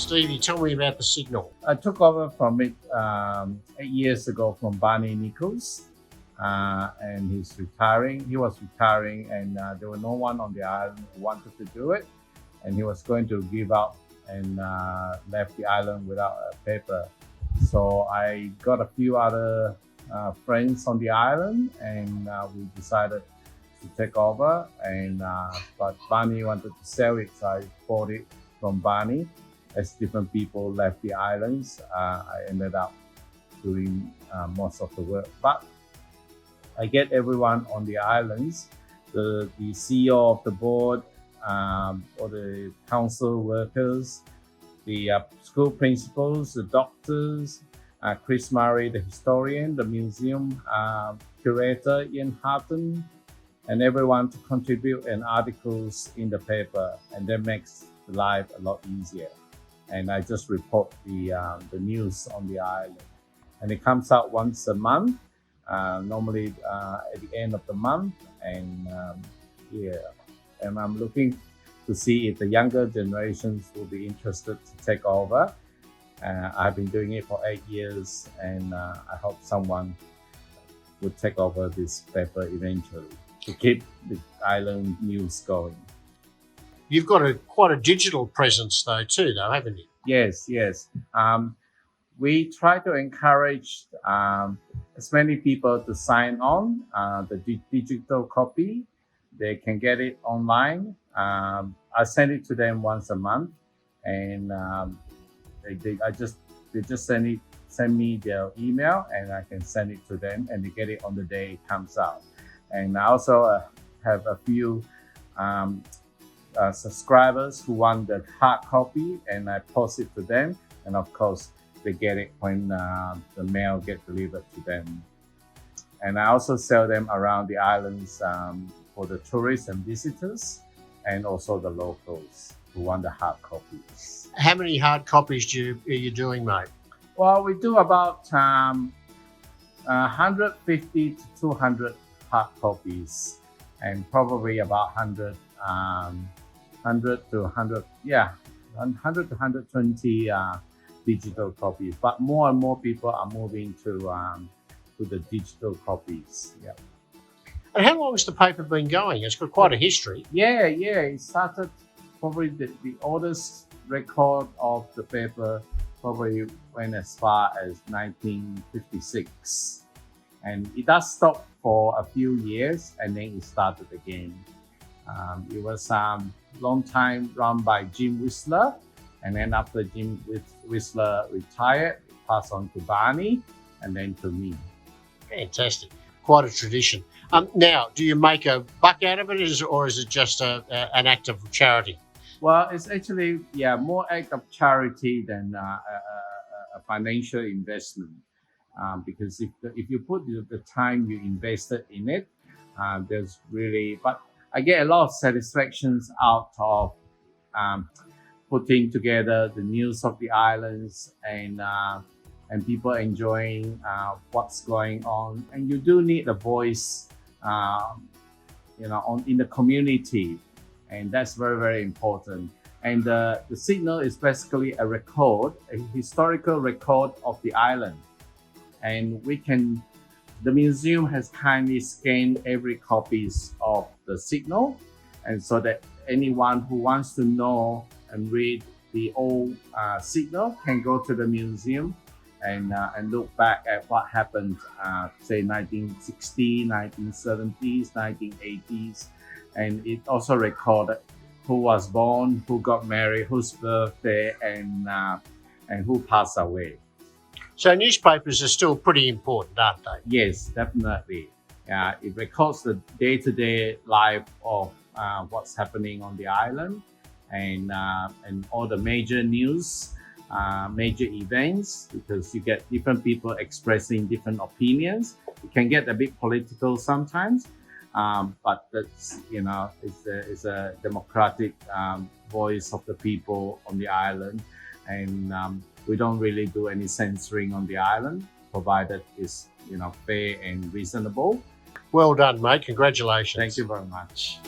Stevie, tell me about the Signal. I took over from it 8 years ago from Barney Nichols, and he's retiring. He was retiring, and there was no one on the island who wanted to do it, and he was going to give up and left the island without a paper. So I got a few other friends on the island, and we decided to take over. And but Barney wanted to sell it, so I bought it from Barney. As different people left the islands, I ended up doing most of the work. But I get everyone on the islands, the CEO of the board, or the council workers, the school principals, the doctors, Chris Murray, the historian, the museum curator, Ian Harton, and everyone to contribute and articles in the paper, and that makes life a lot easier. And I just report the news on the island, and it comes out once a month, normally at the end of the month. And and I'm looking to see if the younger generations will be interested to take over. I've been doing it for 8 years, and I hope someone would take over this paper eventually to keep the island news going. You've got quite a digital presence though, haven't you? Yes. We try to encourage as many people to sign on the digital copy. They can get it online. I send it to them once a month, and they just send me their email, and I can send it to them, and they get it on the day it comes out. And I also have a few subscribers who want the hard copy, and I post it to them, and of course they get it when the mail gets delivered to them. And I also sell them around the islands for the tourists and visitors, and also the locals who want the hard copies. How many hard copies are you doing, mate? Well, we do about 150 to 200 hard copies, and probably about 100 to 120 digital copies. But more and more people are moving to the digital copies. Yeah. And how long has the paper been going? It's got quite a history. Yeah. It started probably the oldest record of the paper probably went as far as 1956, and it does stop for a few years, and then it started again. It was long time run by Jim Whistler, and then after Jim Whistler retired, it passed on to Barney, and then to me. Fantastic. Quite a tradition. Now, do you make a buck out of it, or is it just an act of charity? Well, it's actually, more act of charity than a financial investment. Because if you put the time you invested in it, there's really, but I get a lot of satisfactions out of putting together the news of the islands, and people enjoying what's going on. And you do need a voice, in the community, and that's very, very important. And the Signal is basically a historical record of the island. And the museum has kindly scanned every copies of the Signal, and so that anyone who wants to know and read the old Signal can go to the museum and look back at what happened, say 1960s, 1970s, 1980s, and it also recorded who was born, who got married, whose birthday, and who passed away. So newspapers are still pretty important, aren't they? Yes, definitely. It records the day-to-day life of what's happening on the island, and all the major news, major events, because you get different people expressing different opinions. It can get a bit political sometimes, but that's, it's a democratic voice of the people on the island, and we don't really do any censoring on the island, provided it's fair and reasonable. Well done, mate. Congratulations. Thank you very much.